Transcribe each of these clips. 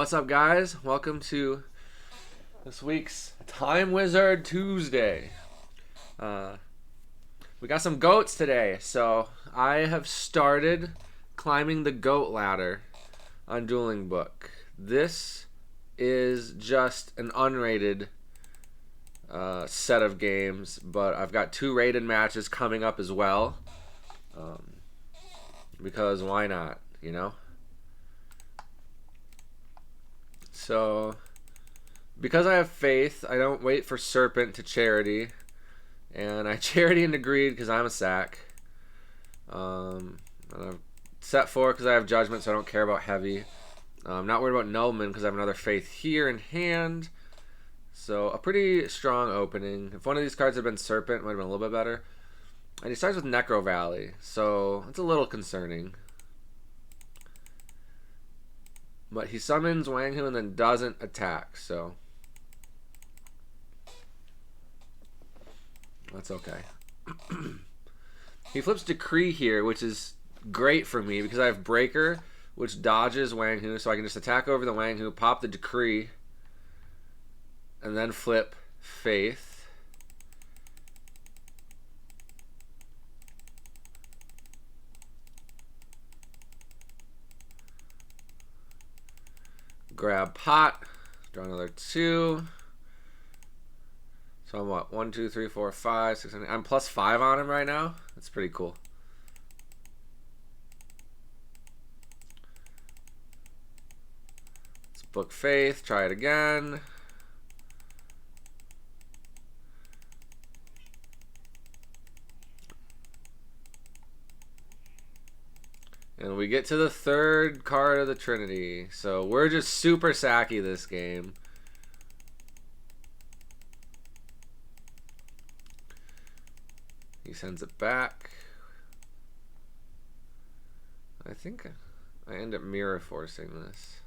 What's up, guys? Welcome to this week's Time Wizard Tuesday. We got some goats today, so I have started climbing the goat ladder on Dueling Book. This is just an unrated set of games, but I've got 2 rated matches coming up as well. Because why not, you know? So, because I have faith, I don't wait for Serpent to charity. And I charity into greed because I'm a sack. And I've set 4 because I have judgment, so I don't care about heavy. I'm not worried about Nullman because I have another faith here in hand. So, a pretty strong opening. If one of these cards had been Serpent, it might have been a little bit better. And he starts with Necro Valley, so it's a little concerning. But he summons Wang Hu and then doesn't attack, so that's okay. He flips Decree here, which is great for me because I have Breaker, which dodges Wang Hu, so I can just attack over the Wang Hu, pop the Decree, and then flip Faith. Grab Pot, draw another 2. So I'm what? 1, 2, 3, 4, 5, 6, 7. I'm +5 on him right now. That's pretty cool. Let's book Faith. Try it again. And we get to the 3rd card of the Trinity. So we're just super sacky this game. He sends it back. I think I end up mirror forcing this.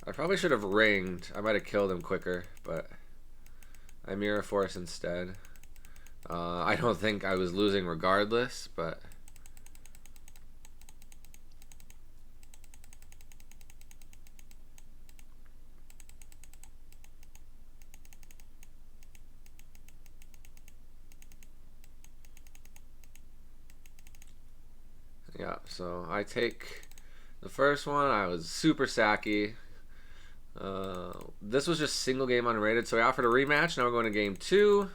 I probably should have ringed. I might have killed him quicker, but I mirror force instead. I don't think I was losing regardless, but yeah, so I take the first one. I was super sacky. This was just single game unrated, so I offered a rematch. Now we're going to game 2.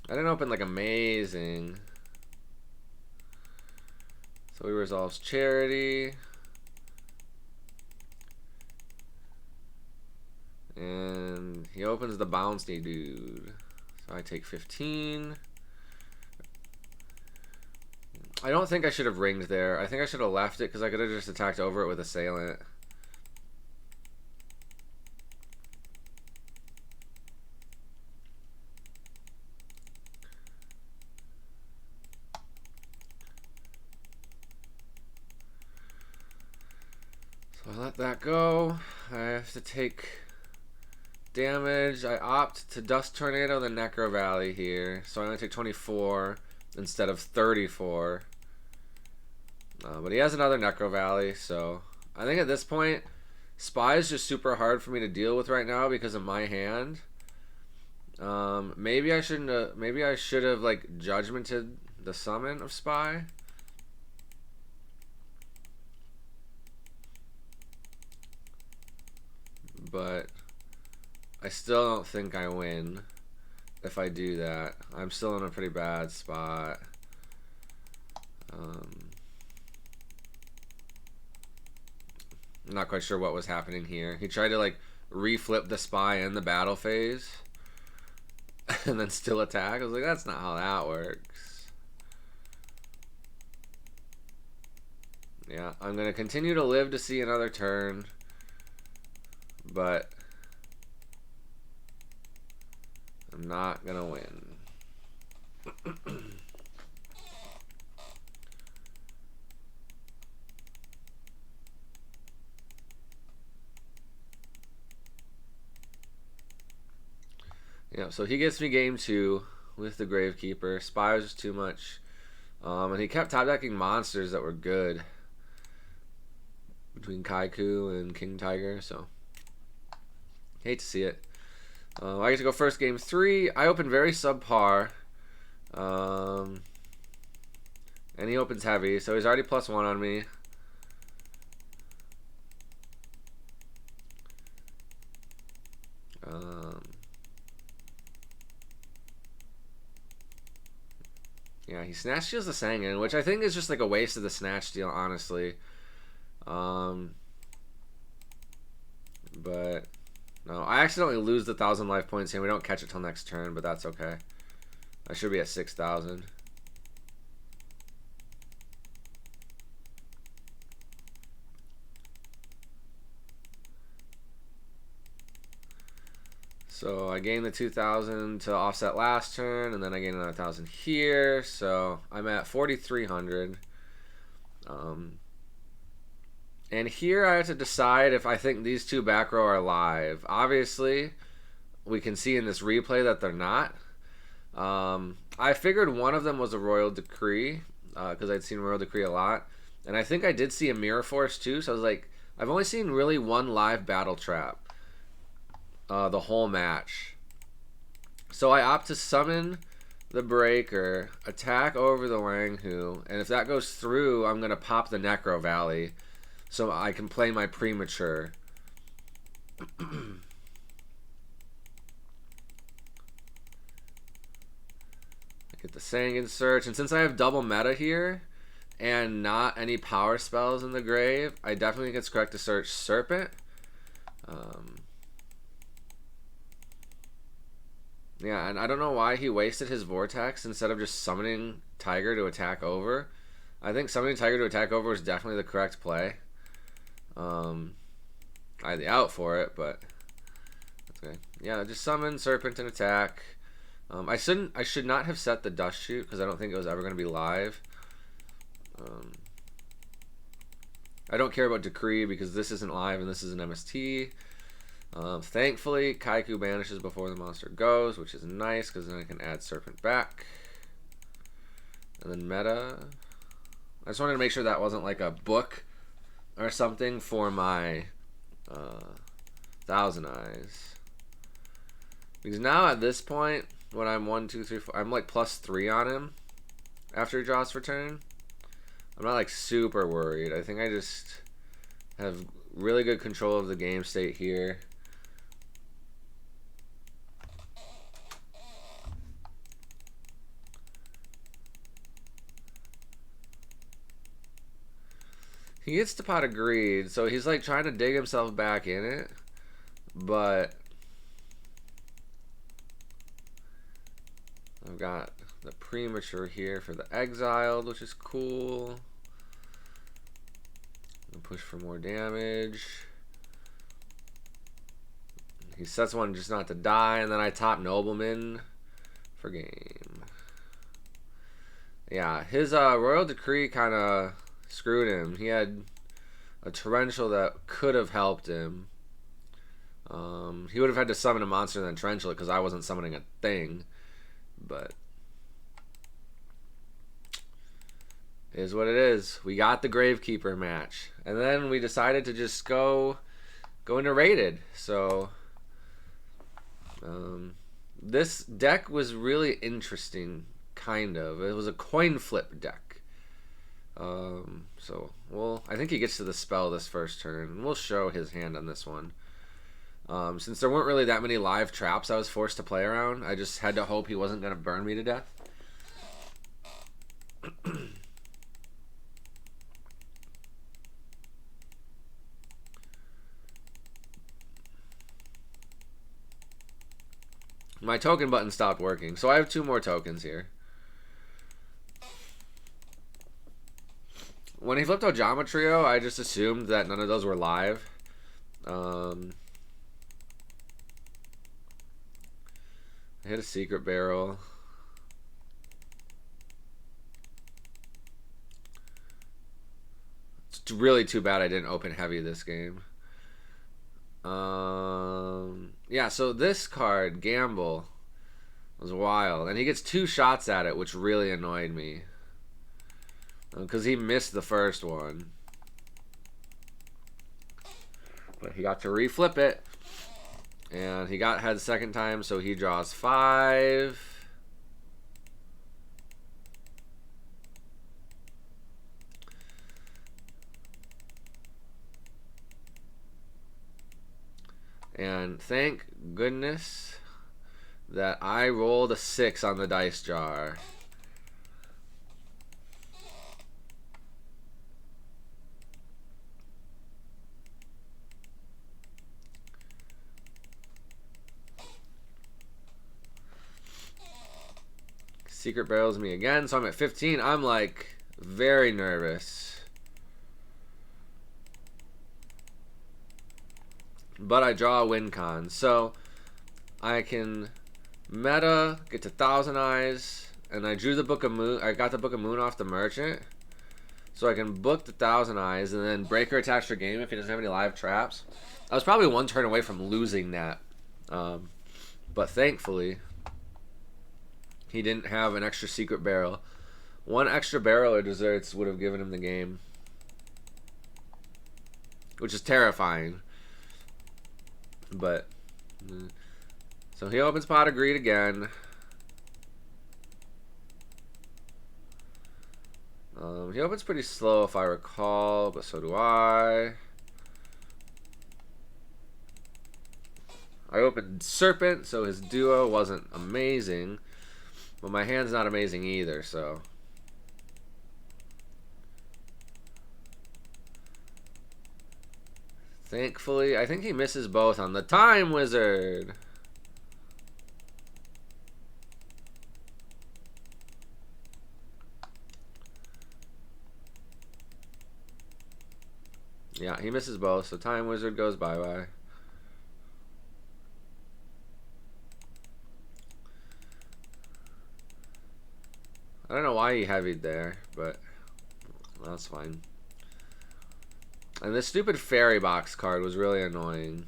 I didn't open like amazing. So he resolves charity. And he opens the bouncy dude. So I take 15. I don't think I should have ringed there. I think I should have left it because I could have just attacked over it with Assailant. So I let that go. I have to take damage. I opt to Dust Tornado the Necro Valley here. So I only take 24 instead of 34. But he has another Necro Valley, so I think at this point, Spy is just super hard for me to deal with right now because of my hand. Maybe I shouldn't. Maybe I should have like judgmented the summon of Spy. But I still don't think I win if I do that. I'm still in a pretty bad spot. I'm not quite sure what was happening here. He tried to like reflip the Spy in the battle phase and then still attack. I was like, that's not how that works. Yeah, I'm going to continue to live to see another turn. But I'm not going to win. Yeah, so he gets me game 2. with the Gravekeeper. Spy was just too much. And he kept top decking monsters that were good between Kaiku and King Tiger, so hate to see it. I get to go first game 3. I open very subpar. And he opens heavy, so he's already +1 on me. Yeah, he snatch steals the Sangan, which I think is just like a waste of the snatch steal, honestly. But no, I accidentally lose the 1,000 life points here. We don't catch it till next turn, but that's okay. I should be at 6,000. So I gained the 2,000 to offset last turn, and then I gained another 1,000 here. So I'm at 4,300. And here I have to decide if I think these two back row are live. Obviously, we can see in this replay that they're not. I figured one of them was a Royal Decree, because I'd seen Royal Decree a lot. And I think I did see a Mirror Force too, so I was like, I've only seen really one live Battle Trap the whole match. So I opt to summon the Breaker, attack over the Wanghu, and if that goes through, I'm going to pop the Necro Valley so I can play my Premature. I get the Sangan Search, and since I have double meta here and not any power spells in the grave, I definitely think it's correct to search Serpent. Yeah, and I don't know why he wasted his Vortex instead of just summoning Tiger to attack over. I think summoning Tiger to attack over is definitely the correct play. I had the out for it, but that's okay. Yeah, just summon Serpent and attack. I should not have set the Dust Shoot because I don't think it was ever going to be live. I don't care about Decree because this isn't live and this is an MST. Thankfully, Kaiku banishes before the monster goes, which is nice because then I can add Serpent back. And then meta. I just wanted to make sure that wasn't like a book or something for my Thousand Eyes. Because now at this point, when I'm 1, 2, 3, 4, I'm like +3 on him after he draws for turn. I'm not like super worried. I think I just have really good control of the game state here. He gets to Pot of Greed, so he's like trying to dig himself back in it, but I've got the Premature here for the Exiled, which is cool. Push for more damage. He sets one just not to die, and then I top Nobleman for game. Yeah, his Royal Decree kind of screwed him. He had a Torrential that could have helped him. He would have had to summon a monster and then Torrential it because I wasn't summoning a thing. But it is what it is. We got the Gravekeeper match. And then we decided to just go into Rated. So this deck was really interesting, kind of. It was a coin flip deck. So I think he gets to the spell this first turn, and we'll show his hand on this one. Since there weren't really that many live traps I was forced to play around, I just had to hope he wasn't going to burn me to death. My token button stopped working, so I have 2 more tokens here. When he flipped Ojama Trio, I just assumed that none of those were live. I hit a Secret Barrel. It's really too bad I didn't open heavy this game. Yeah, so this card, Gamble. It was wild. And he gets 2 shots at it, which really annoyed me. Because he missed the first one. But he got to reflip it. And he got head second time, so he draws 5. And thank goodness that I rolled a 6 on the dice jar. Secret barrels me again, so I'm at 15. I'm like very nervous. But I draw a win con, so I can meta, get to Thousand Eyes, and I drew the Book of Moon. I got the Book of Moon off the merchant, so I can book the Thousand Eyes, and then Breaker attacks for game if he doesn't have any live traps. I was probably 1 turn away from losing that, but thankfully he didn't have an extra secret barrel. 1 extra barrel or desserts would have given him the game, which is terrifying. But so he opens Pot of Greed again. He opens pretty slow if I recall, but so do I. I opened Serpent, so his duo wasn't amazing, but my hand's not amazing either, so. Thankfully, I think he misses both on the Time Wizard. Yeah, he misses both, so Time Wizard goes bye-bye. I don't know why he heavied there, but that's fine. And this stupid fairy box card was really annoying.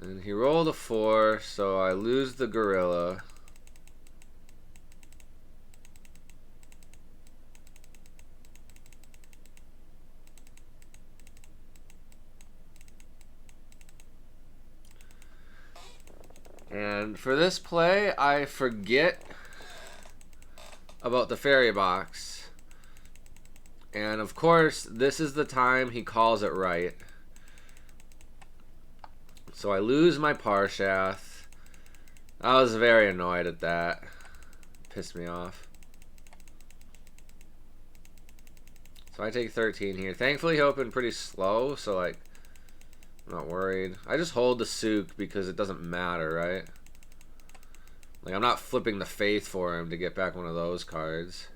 And he rolled a 4, so I lose the gorilla. And for this play, I forget about the fairy box. And of course, this is the time he calls it right. So I lose my Parshath. I was very annoyed at that. Pissed me off. So I take 13 here. Thankfully, he opened pretty slow, so like, I'm not worried. I just hold the Souk because it doesn't matter, right? Like, I'm not flipping the Faith for him to get back one of those cards.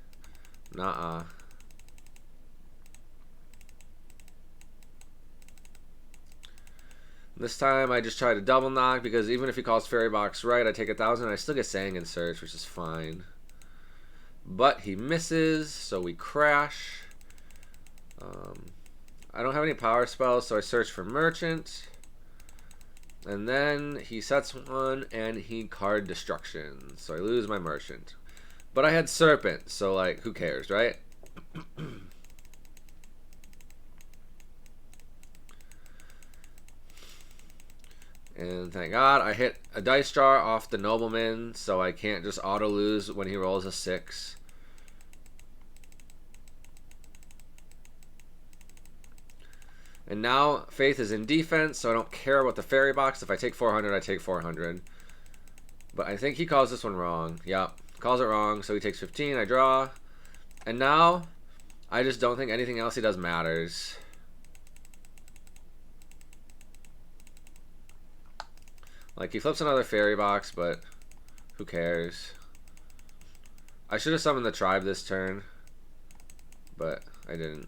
Nuh-uh. This time I just try to double knock because even if he calls Fairy Box right, I take 1,000 and I still get Sang and Search, which is fine. But he misses, so we crash. I don't have any power spells, so I search for Merchant. And then he sets one and he card Destruction, so I lose my Merchant. But I had Serpent, so like, who cares, right? And thank God I hit a dice jar off the Nobleman, so I can't just auto lose when he rolls a 6. And now Faith is in defense, so I don't care about the fairy box. If I take 400, I take 400. But I think he calls this one wrong. Yep, calls it wrong, so he takes 15, I draw. And now, I just don't think anything else he does matters. Like, he flips another fairy box, but who cares? I should have summoned the tribe this turn, but I didn't.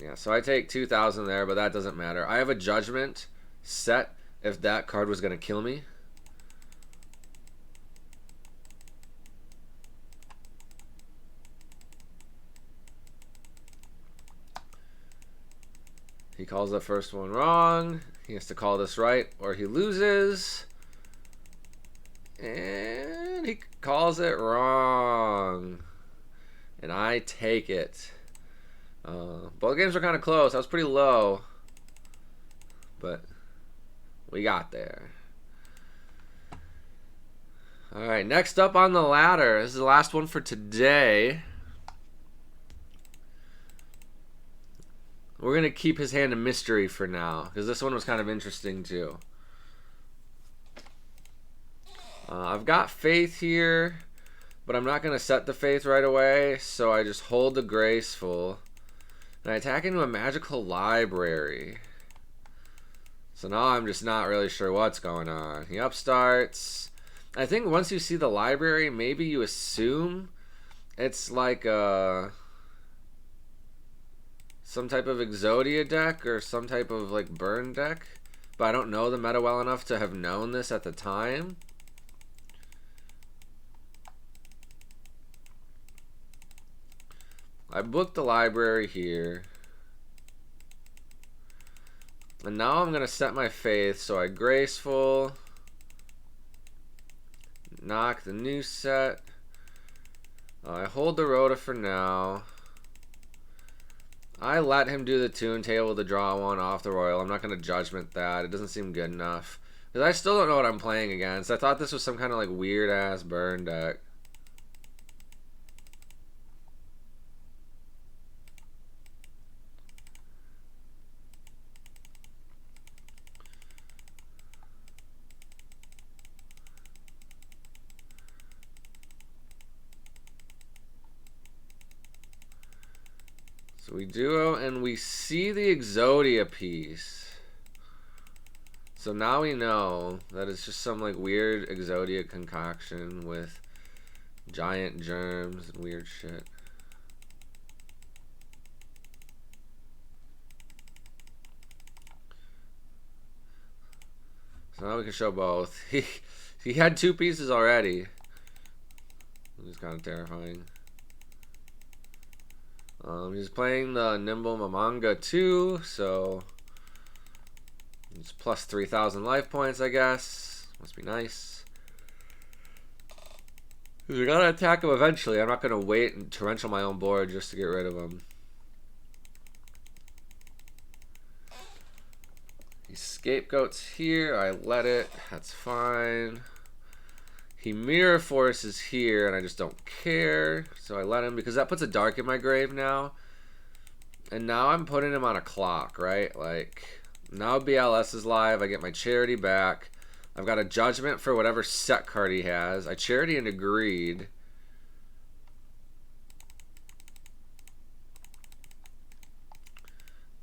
Yeah, so I take 2,000 there, but that doesn't matter. I have a judgment set if that card was going to kill me. He calls the first one wrong. He has to call this right or he loses. And he calls it wrong. And I take it. Both games were kind of close. I was pretty low. But we got there. Alright, next up on the ladder. This is the last one for today. We're going to keep his hand a mystery for now, because this one was kind of interesting too. I've got faith here, but I'm not going to set the faith right away, so I just hold the graceful. And I attack into a magical library. So now I'm just not really sure what's going on. He upstarts. I think once you see the library, maybe you assume it's like some type of Exodia deck or some type of like burn deck. But I don't know the meta well enough to have known this at the time. I booked the library here. And now I'm going to set my faith, so I graceful, knock the new set. I hold the rota for now. I let him do the tune table to draw one off the royal. I'm not going to judgment that. It doesn't seem good enough. Because I still don't know what I'm playing against. I thought this was some kind of like weird ass burn deck. So we duo and we see the Exodia piece. So now we know that it's just some like weird Exodia concoction with giant germs and weird shit. So now we can show both. He had two pieces already. Which is kind of terrifying. He's playing the Nimble Mamanga 2, so it's plus 3,000 life points, I guess. Must be nice. We're gonna attack him eventually. I'm not gonna wait and torrential my own board just to get rid of him. He scapegoats here. I let it. That's fine. He mirror forces here, and I just don't care. So I let him, because that puts a dark in my grave now. And now I'm putting him on a clock, right? Like, now BLS is live. I get my charity back. I've got a judgment for whatever set card he has. I charity and agreed.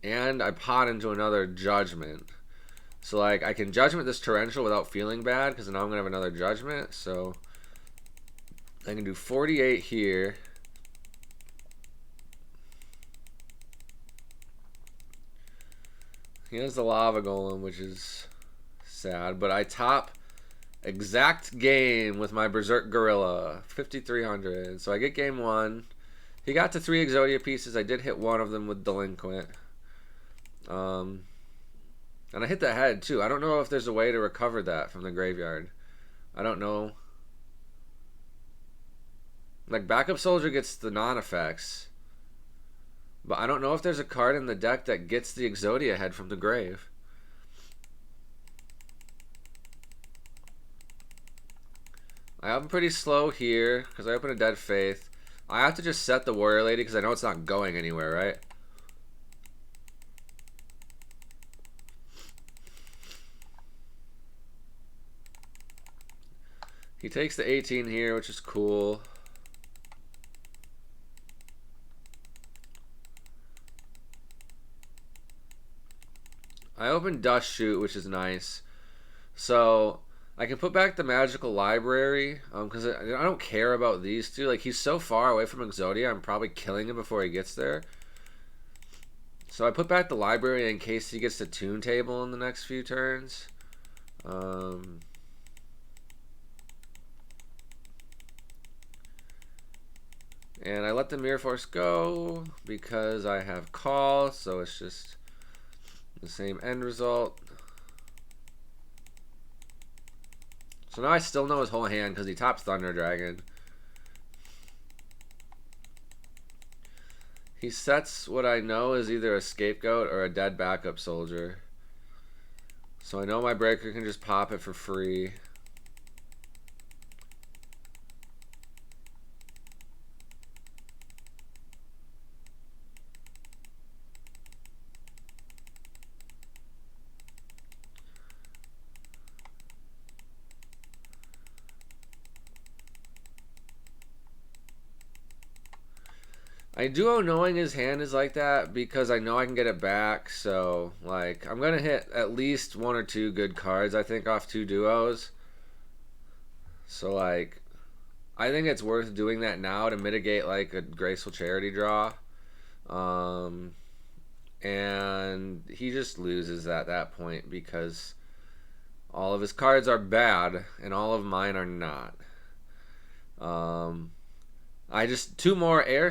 And I pot into another judgment. So, like, I can judgment this torrential without feeling bad, because now I'm going to have another judgment. So, I can do 48 here. He has the lava golem, which is sad. But I top exact game with my Berserk Gorilla, 5,300. So I get game one. He got to 3 Exodia pieces. I did hit one of them with Delinquent. And I hit the head, too. I don't know if there's a way to recover that from the graveyard. I don't know. Like, Backup Soldier gets the non-effects. But I don't know if there's a card in the deck that gets the Exodia head from the grave. I'm pretty slow here, because I open a Dead Faith. I have to just set the Warrior Lady, because I know it's not going anywhere, right? He takes the 18 here, which is cool. I open Dust Shoot, which is nice. So I can put back the Magical Library, because I don't care about these two. Like, he's so far away from Exodia, I'm probably killing him before he gets there. So I put back the library in case he gets the Tune Table in the next few turns. And I let the Mirror Force go because I have call, so it's just The same end result. So now I still know his whole hand because he tops Thunder Dragon. He sets what I know is either a Scapegoat or a dead backup soldier. So I know my breaker can just pop it for free. I do knowing his hand is like that because I know I can get it back. So, like, I'm going to hit at least 1 or 2 good cards, I think, off 2 duos. So, like, I think it's worth doing that now to mitigate, like, a Graceful Charity draw. And he just loses at that point because all of his cards are bad and all of mine are not. I just 2 more Air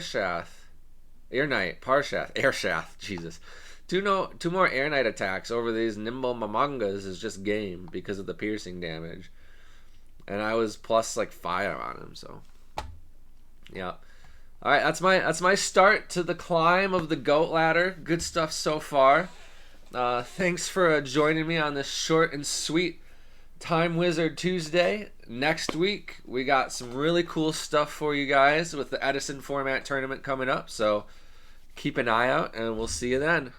Knight, Airshath, Jesus. 2 more Air Knight attacks over these Nimble Mamangas is just game because of the piercing damage. And I was plus like 5 on him, so yeah. All right, that's my start to the climb of the GOAT ladder. Good stuff so far. Thanks for joining me on this short and sweet Time Wizard Tuesday. Next week, we got some really cool stuff for you guys with the Edison format tournament coming up. So keep an eye out, and we'll see you then.